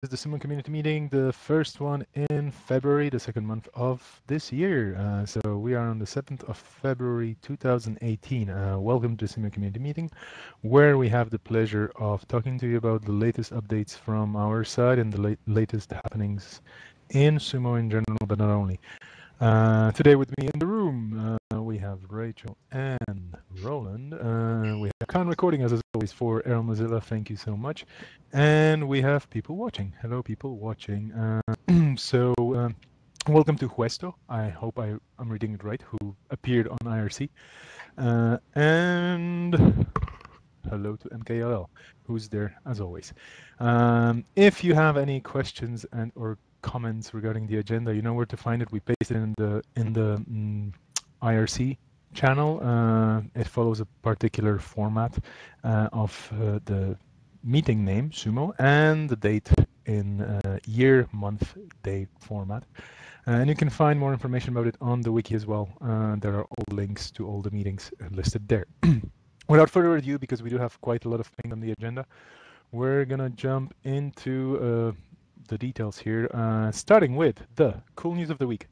is the SUMO community meeting, the first one in February, the second month of this year. So we are on the 7th of February 2018. Welcome to the SUMO community meeting, where we have the pleasure of talking to you about the latest updates from our side and the latest happenings in SUMO in general, but not only. Today with me in the room, we have Rachel and Roland. We have Khan recording us as always for Aero Mozilla. Thank you so much. And we have people watching. Hello, people watching. Welcome to Huesto. I hope I'm reading it right, who appeared on IRC. And hello to MKLL, who's there as always. If you have any questions and or comments regarding the agenda, you know where to find it. We pasted it in the IRC channel. It follows a particular format of the meeting name, SUMO, and the date in year, month, day format. And you can find more information about it on the wiki as well. There are all links to all the meetings listed there. Without further ado, because we do have quite a lot of things on the agenda, we're gonna jump into the details here, starting with the cool news of the week.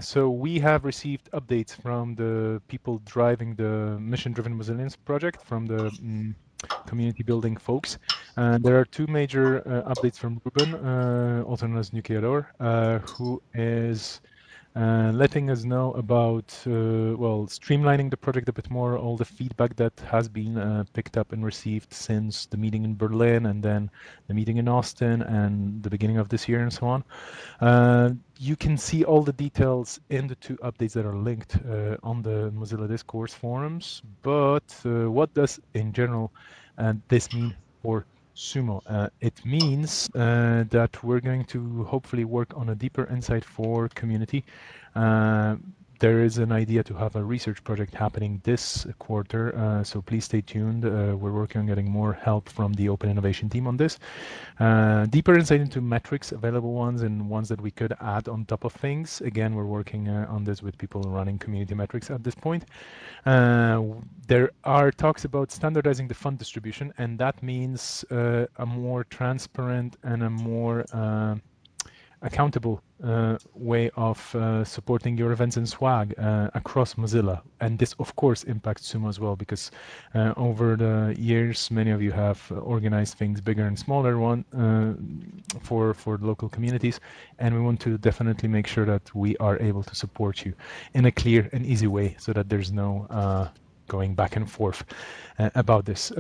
So we have received updates from the people driving the mission-driven Mozillians project, from the community building folks. There are two major updates from Ruben, also known as Nukeador, who is letting us know about, well, streamlining the project a bit more, all the feedback that has been picked up and received since the meeting in Berlin and then the meeting in Austin and the beginning of this year and so on. You can see all the details in the two updates that are linked on the Mozilla Discourse forums, but what does, in general, this mean for SUMO? It means that we're going to hopefully work on a deeper insight for community. There is an idea to have a research project happening this quarter, so please stay tuned. We're working on getting more help from the Open Innovation team on this. Deeper insight into metrics, available ones and ones that we could add on top of things. Again, we're working on this with people running community metrics at this point. There are talks about standardizing the fund distribution, and that means a more transparent and a more accountable way of supporting your events and swag across Mozilla. And this, of course, impacts SUMO as well, because over the years, many of you have organized things bigger and smaller for local communities. And we want to definitely make sure that we are able to support you in a clear and easy way so that there's no going back and forth about this.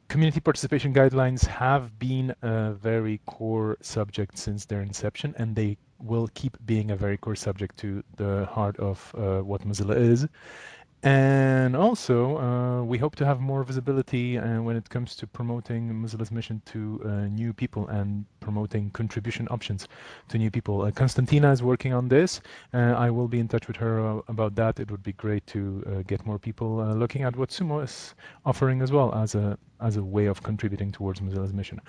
Community participation guidelines have been a very core subject since their inception, and they will keep being a very core subject to the heart of what Mozilla is. And also, we hope to have more visibility when it comes to promoting Mozilla's mission to new people and promoting contribution options to new people. Konstantina is working on this. I will be in touch with her about that. It would be great to get more people looking at what SUMO is offering as well as a way of contributing towards Mozilla's mission.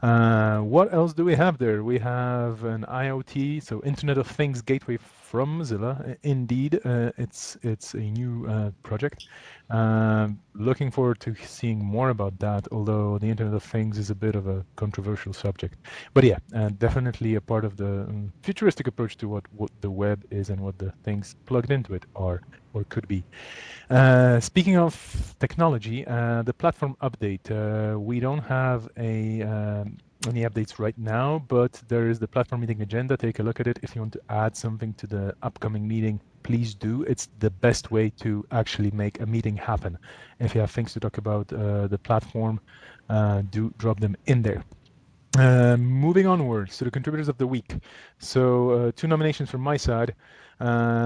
What else do we have there? We have an IoT, so Internet of Things gateway from Mozilla. Indeed, it's a new project. Looking forward to seeing more about that, although the Internet of Things is a bit of a controversial subject. But yeah, definitely a part of the futuristic approach to what the web is and what the things plugged into it are or could be. Speaking of technology, the platform update. We don't have any updates right now, but there is the platform meeting agenda. Take a look at it. If you want to add something to the upcoming meeting, please do. It's the best way to actually make a meeting happen. If you have things to talk about the platform, do drop them in there. Moving onwards to the contributors of the week. So two nominations from my side.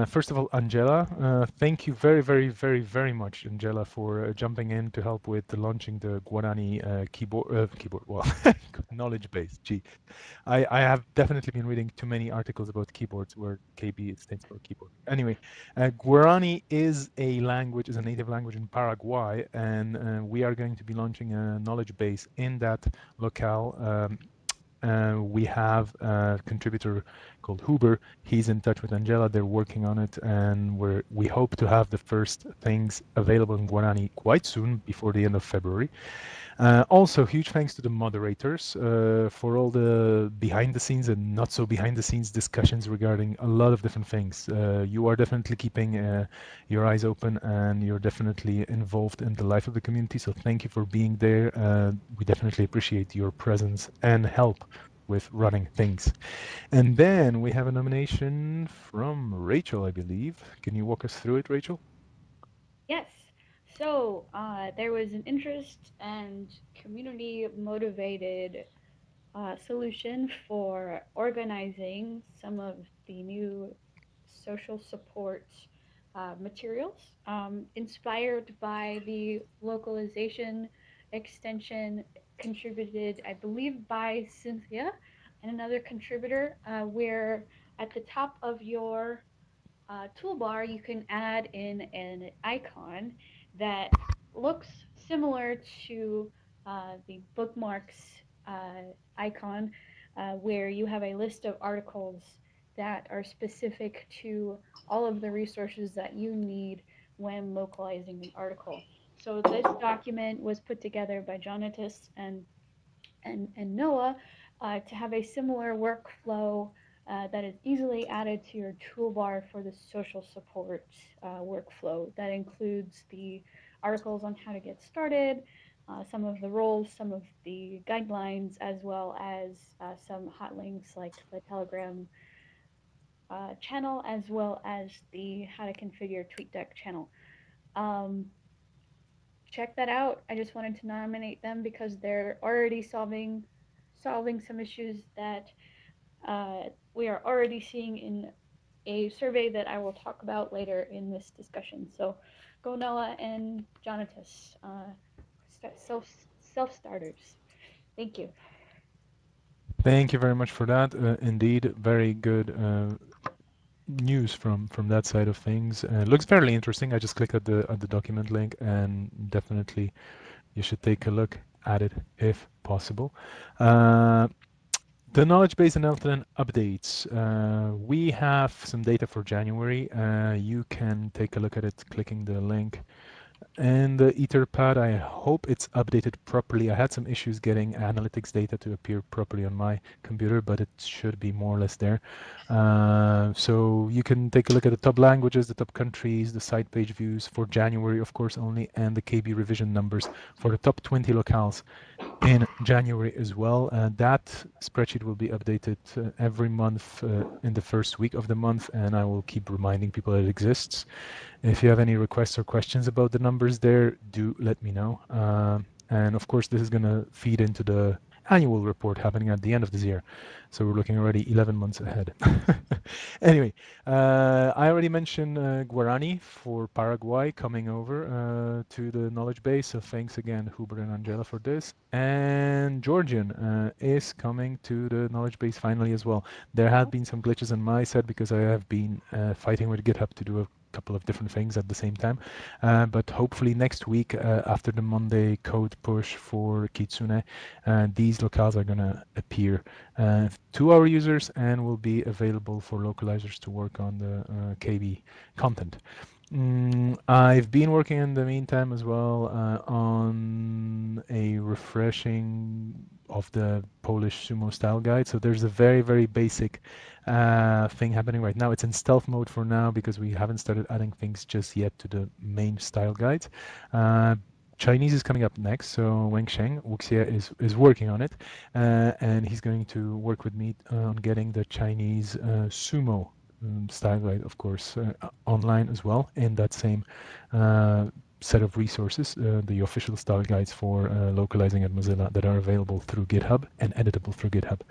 First of all, Angela. Thank you very much, Angela, for jumping in to help with launching the Guarani keyboard, well, knowledge base. Gee, I have definitely been reading too many articles about keyboards where KB stands for keyboard. Anyway, Guarani is a language, is a native language in Paraguay, and we are going to be launching a knowledge base in that locale. We have a contributor called Huber. He's in touch with Angela. They're working on it, and we hope to have the first things available in Guarani quite soon, before the end of February. Also, huge thanks to the moderators for all the behind the scenes and not so behind the scenes discussions regarding a lot of different things. You are definitely keeping your eyes open and you're definitely involved in the life of the community. So thank you for being there. We definitely appreciate your presence and help with running things. And then we have a nomination from Rachel, I believe. Can you walk us through it, Rachel? Yes. So there was an interest and community motivated solution for organizing some of the new social support materials, inspired by the localization extension contributed, I believe, by Cynthia and another contributor, where at the top of your toolbar, you can add in an icon that looks similar to the bookmarks icon, where you have a list of articles that are specific to all of the resources that you need when localizing an article. So this document was put together by Jonatas and Noah to have a similar workflow that is easily added to your toolbar for the social support workflow. That includes the articles on how to get started, some of the roles, some of the guidelines, as well as some hot links like the Telegram channel, as well as the how to configure TweetDeck channel. Um, Check that out. I just wanted to nominate them because they're already solving some issues that we are already seeing in a survey that I will talk about later in this discussion. So, go Noah and Jonatas, self starters. Thank you. Thank you very much for that. Indeed, very good news from that side of things. Looks fairly interesting. I just clicked at the document link, and definitely you should take a look at it if possible. Uh, the knowledge base and Elton updates. We have some data for January. You can take a look at it clicking the link and the Etherpad, I hope it's updated properly. I had some issues getting analytics data to appear properly on my computer, but it should be more or less there. So you can take a look at the top languages, the top countries, the site page views for January, of course, only, and the KB revision numbers for the top 20 locales in January as well. That spreadsheet will be updated every month in the first week of the month, and I will keep reminding people that it exists. If you have any requests or questions about the numbers there, do let me know. And of course, this is going to feed into the annual report happening at the end of this year. So we're looking already 11 months ahead. Anyway, I already mentioned Guarani for Paraguay coming over to the knowledge base. So thanks again, Hubert and Angela, for this. And Georgian is coming to the knowledge base finally as well. There had been some glitches on my side because I have been fighting with GitHub to do a couple of different things at the same time. But hopefully next week, after the Monday code push for Kitsune, these locales are going to appear to our users and will be available for localizers to work on the KB content. I've been working in the meantime as well on a refreshing of the Polish sumo style guide. So there's a very, very basic thing happening right now. It's in stealth mode for now because we haven't started adding things just yet to the main style guides. Chinese is coming up next, so Wang Sheng, Wuxie, is working on it, and he's going to work with me on getting the Chinese sumo style guide, of course, online as well in that same set of resources, the official style guides for localizing at Mozilla that are available through GitHub and editable through GitHub.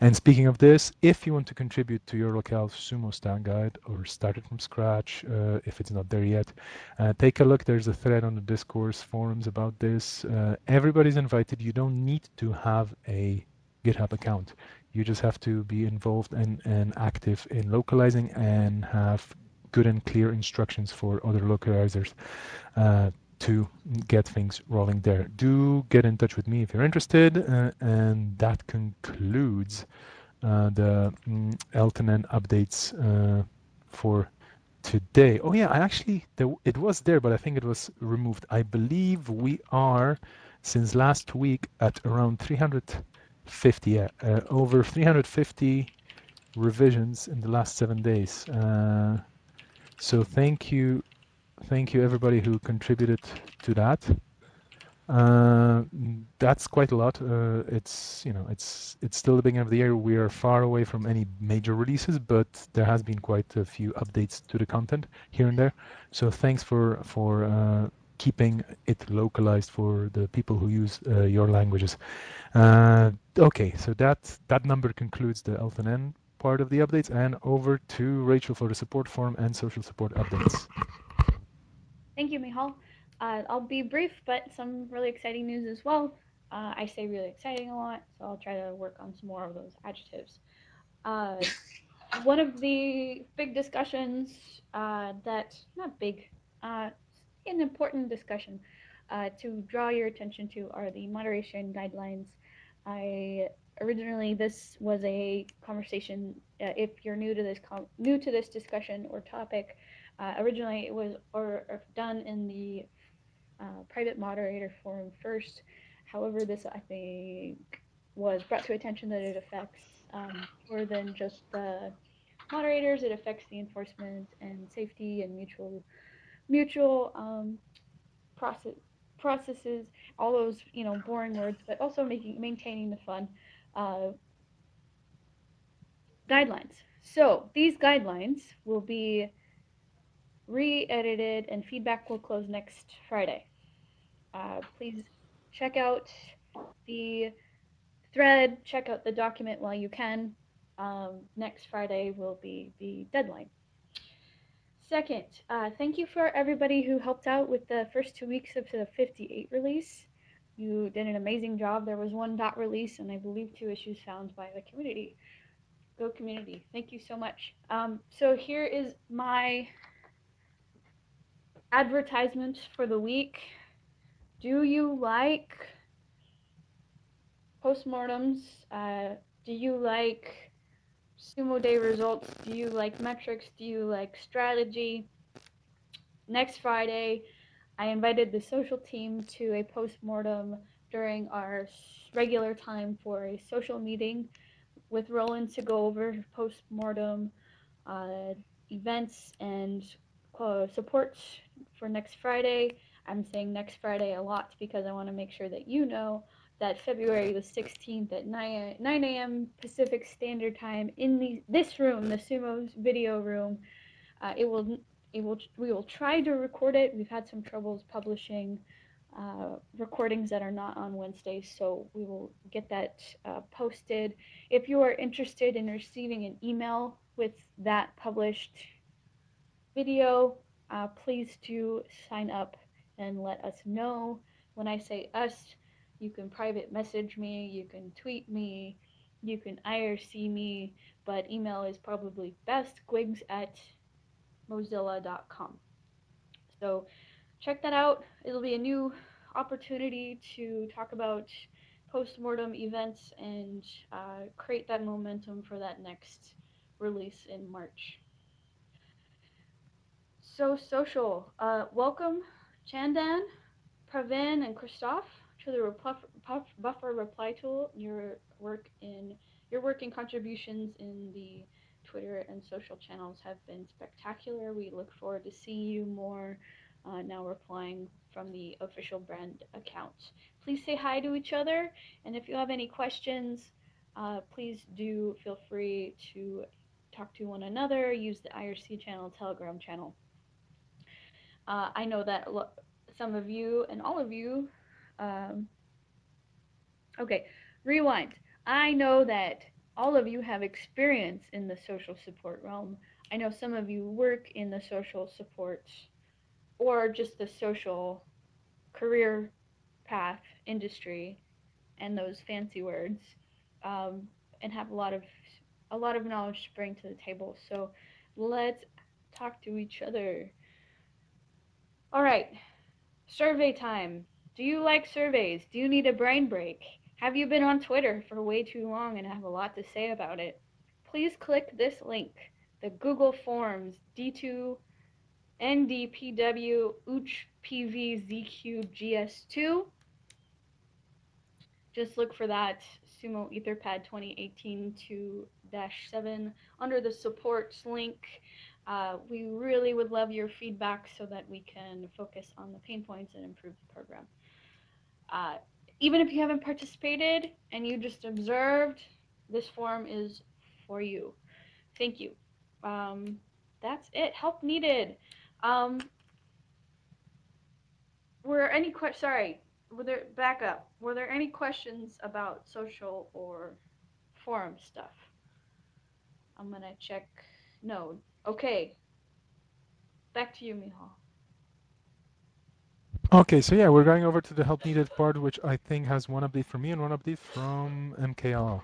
And speaking of this, if you want to contribute to your locale sumo stand guide or start it from scratch, if it's not there yet, take a look. There's a thread on the discourse forums about this. Everybody's invited. You don't need to have a GitHub account. You just have to be involved and active in localizing and have good and clear instructions for other localizers to get things rolling there. Do get in touch with me if you're interested. And that concludes the Elton and updates for today. Oh yeah, I actually it was there, but I think it was removed. I believe we are since last week at around 350, over 350 revisions in the last 7 days. So thank you everybody who contributed to that. That's quite a lot. It's it's still the beginning of the year. We are far away from any major releases, but there has been quite a few updates to the content here and there. So thanks for keeping it localized for the people who use your languages. Okay, so that number concludes the Elton part of the updates, and over to Rachel for the support forum and social support updates. Thank you, Mihal. I'll be brief, but some really exciting news as well. I say really exciting a lot, so I'll try to work on some more of those adjectives. Uh, One of the big discussions that, not big, uh, an important discussion to draw your attention to are the moderation guidelines. I originally this was a conversation. If you're new to this discussion or topic, originally it was or done in the private moderator forum first. However, this I think was brought to attention that it affects more than just the moderators. It affects the enforcement and safety and mutual process processes. All those boring words, but also maintaining the fun uh, guidelines. So these guidelines will be re-edited and feedback will close next Friday. Please check out the thread, check out the document while you can. Next Friday will be the deadline. Second, thank you for everybody who helped out with the first 2 weeks of the 58 release. You did an amazing job. There was one dot release and I believe 2 issues found by the community. Go community. Thank you so much. So here is my advertisement for the week. Do you like postmortems? Do you like SUMO day results? Do you like metrics? Do you like strategy? Next Friday, I invited the social team to a postmortem during our regular time for a social meeting with Roland to go over postmortem uh, events and support for next Friday. I'm saying next Friday a lot because I want to make sure that you know that February the 16th at 9 a.m. Pacific Standard Time in this room, the Sumo's video room, it will we will try to record it. We've had some troubles publishing recordings that are not on Wednesdays, so we will get that posted. If you are interested in receiving an email with that published video, please do sign up and let us know. When I say us, you can private message me, you can tweet me, you can IRC me, but email is probably best, gwigs at mozilla.com. So check that out. It'll be a new opportunity to talk about postmortem events and create that momentum for that next release in March. So social. Welcome, Chandan, Pravin, and Christoph to the buffer reply tool. Your work and contributions in the Twitter and social channels have been spectacular. We look forward to seeing you more now replying from the official brand account. Please say hi to each other, and if you have any questions, please do feel free to talk to one another. Use the IRC channel, Telegram channel. I know that some of you and all of you. Um, okay, rewind. I know that all of you have experience in the social support realm. I know some of you work in the social support or just the social career path industry and those fancy words, um, and have a lot of knowledge to bring to the table. So let's talk to each other. All right, survey time. Do you like surveys? Do you need a brain break? Have you been on Twitter for way too long and have a lot to say about it? Please click this link, the Google Forms D2 NDPW UCH PVZQGS2. Just look for that Sumo Etherpad 2018 2-7 under the supports link. We really would love your feedback so that we can focus on the pain points and improve the program. Uh, Even if you haven't participated and you just observed, this forum is for you. Thank you. Um, that's it. Help needed. Um, were any sorry, were there back up? Were there any questions about social or forum stuff? I'm gonna check. No. Okay. Back to you, Mihal. Okay, so yeah, we're going over to the help needed part, which I think has one update from me and one update from MKL.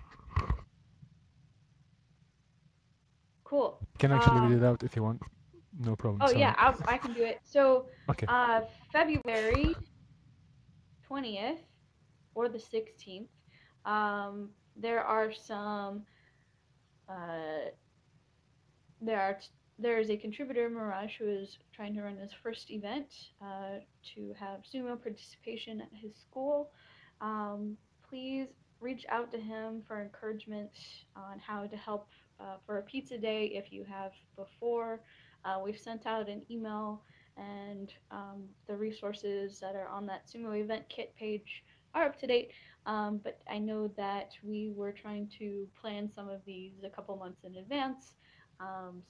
Cool. Can actually read it out if you want. No problem. Oh yeah, Sorry. I can do it. So, Okay. February 20th or the 16th, there are some uh, there are there is a contributor, Mirage, who is trying to run his first event to have sumo participation at his school. Please reach out to him for encouragement on how to help for a pizza day if you have before. We've sent out an email, and the resources that are on that sumo event kit page are up to date. But I know that we were trying to plan some of these a couple months in advance,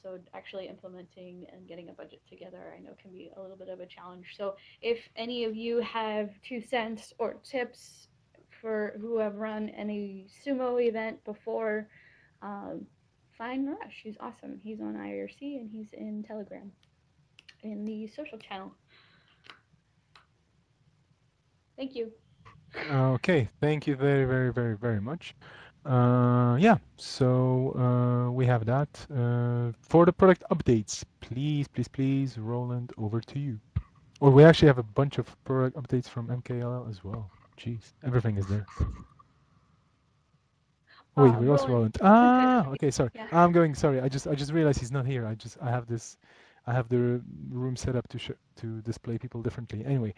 so actually implementing and getting a budget together, I know can be a little bit of a challenge. So if any of you have 2 cents or tips for who have run any sumo event before, um, find Rush. He's awesome. He's on IRC and he's in Telegram in the social channel. Thank you. Okay, thank you very, very, very, very much. Yeah, so we have that. For the product updates, please, please, please, Roland, over to you. Or we actually have a bunch of product updates from MKLL as well. Jeez, everything is there. Wait, we lost Roland, Roland. was it? Ah, okay, sorry. Yeah. I'm going. Sorry, I just realized he's not here. I have this, I have the room set up to display people differently. Anyway,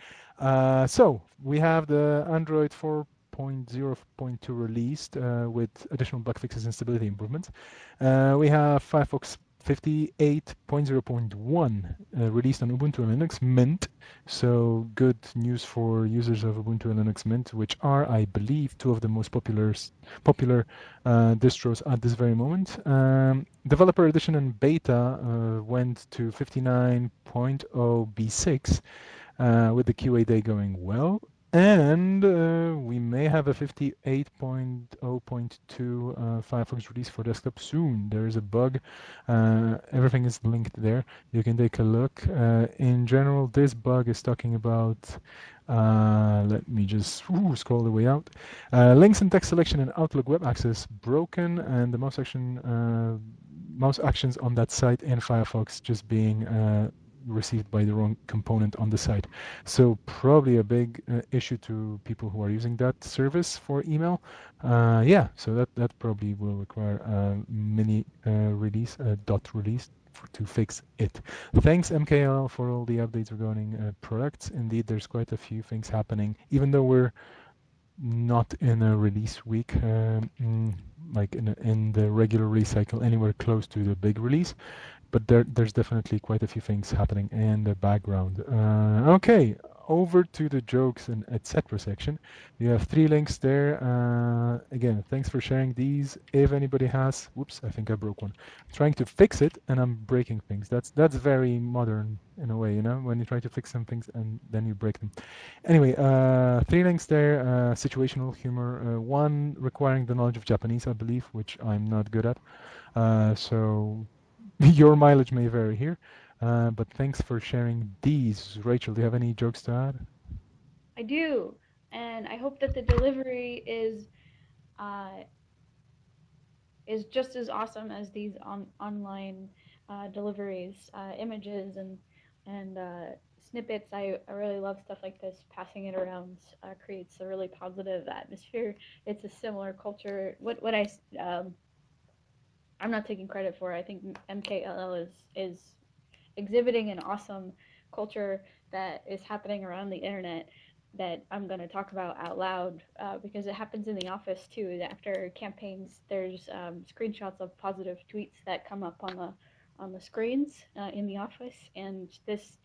so we have the Android 4.0.2 released with additional bug fixes and stability improvements. We have Firefox 58.0.1 released on Ubuntu and Linux Mint. So good news for users of Ubuntu and Linux Mint, which are, I believe, two of the most popular distros at this very moment. Developer edition and beta went to 59.0 B6 with the QA day going well. And we may have a 58.0.2 Firefox release for desktop soon. There is a bug. Everything is linked there. You can take a look. In general, this bug is talking about, let me just scroll the way out. Links and text selection in Outlook web access broken, and the mouse actions on that site in Firefox just being received by the wrong component on the site. So probably a big issue to people who are using that service for email. Yeah, so that probably will require a mini release, a dot release to fix it. Thanks MKL for all the updates regarding products. Indeed, there's quite a few things happening, even though we're not in a release week, like in the regular release cycle, anywhere close to the big release, but there's definitely quite a few things happening in the background. Okay, over to the jokes and etc. section. You have 3 links there. Again, thanks for sharing these. If anybody has, whoops, I think I broke one. Trying to fix it and I'm breaking things. That's very modern in a way, you know, when you try to fix some things and then you break them. Anyway, 3 links there. Situational humor. One requiring the knowledge of Japanese, I believe, which I'm not good at. So your mileage may vary here, but thanks for sharing these. Rachel, do you have any jokes to add? I do. And I hope that the delivery uh, is just as awesome as these online deliveries, images and snippets. I really love stuff like this. Passing it around creates a really positive atmosphere. It's a similar culture. What I'm not taking credit for. I think MKLL is exhibiting an awesome culture that is happening around the internet that I'm going to talk about out loud because it happens in the office too. After campaigns, there's screenshots of positive tweets that come up on the screens in the office, and this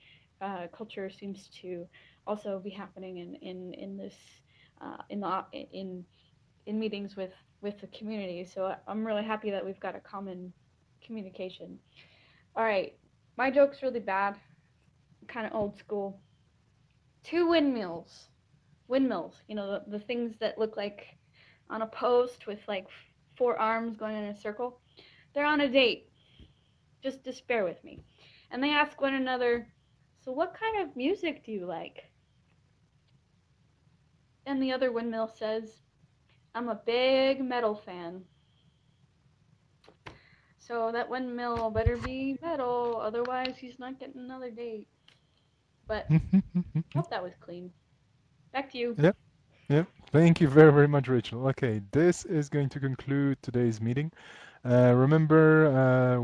culture seems to also be happening in this in the in meetings with the community. So I'm really happy that we've got a common communication. All right, my joke's really bad, kind of old school. Two windmills, you know, the things that look like on a post with like four arms going in a circle. They're on a date. Just bear with me. And they ask one another, "So what kind of music do you like?" And the other windmill says, "I'm a big metal fan." So that windmill better be metal, otherwise he's not getting another date. But I hope that was clean. Back to you. Yep. Yep. Thank you very, very much, Rachel. Okay, this is going to conclude today's meeting. Remember,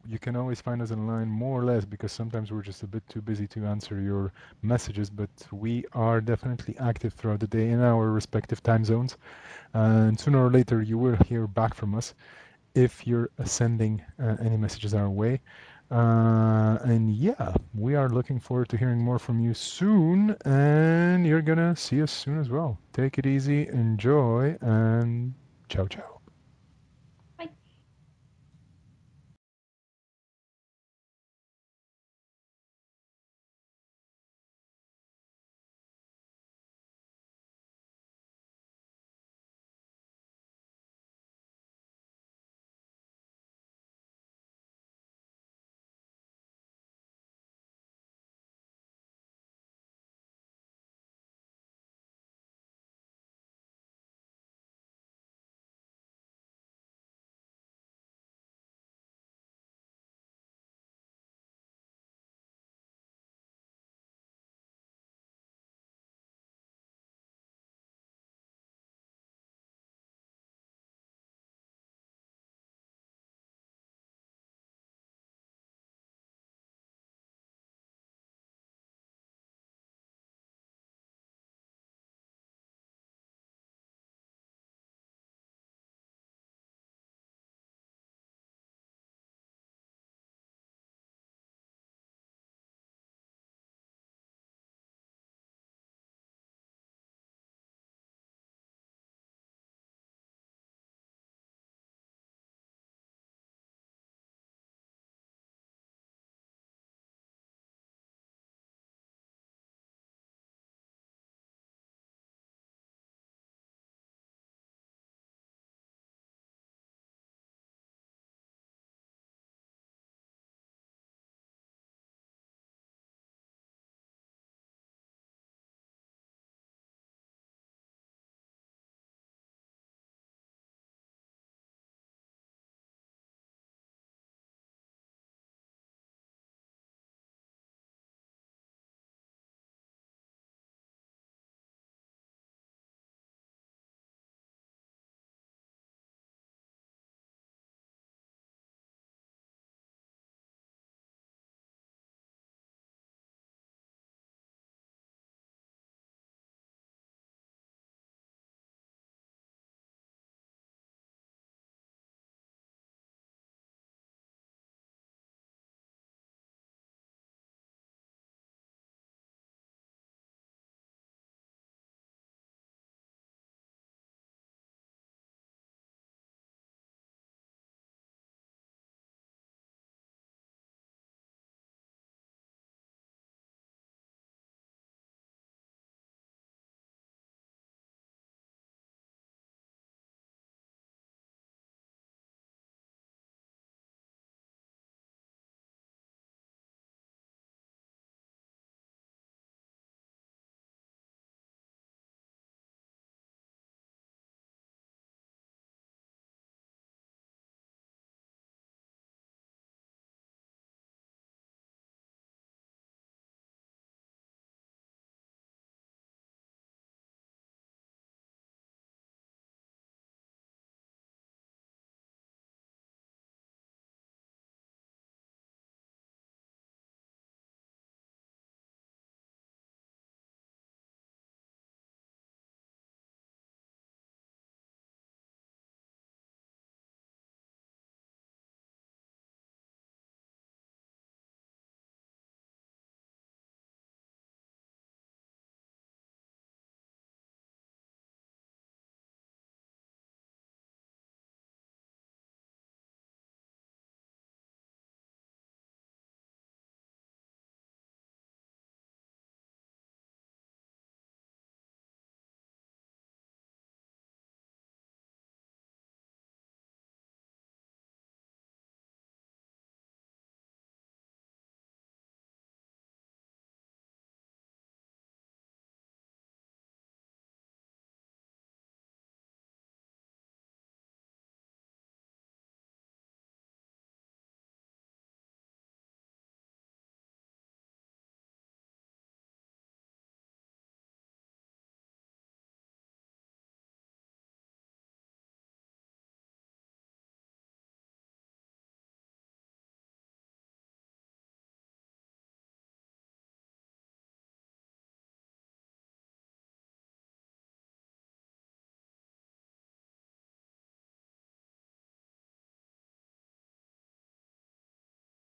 you can always find us online more or less because sometimes we're just a bit too busy to answer your messages, but we are definitely active throughout the day in our respective time zones. And sooner or later, you will hear back from us if you're sending any messages our way. And yeah, we are looking forward to hearing more from you soon. And you're going to see us soon as well. Take it easy, enjoy, and ciao, ciao.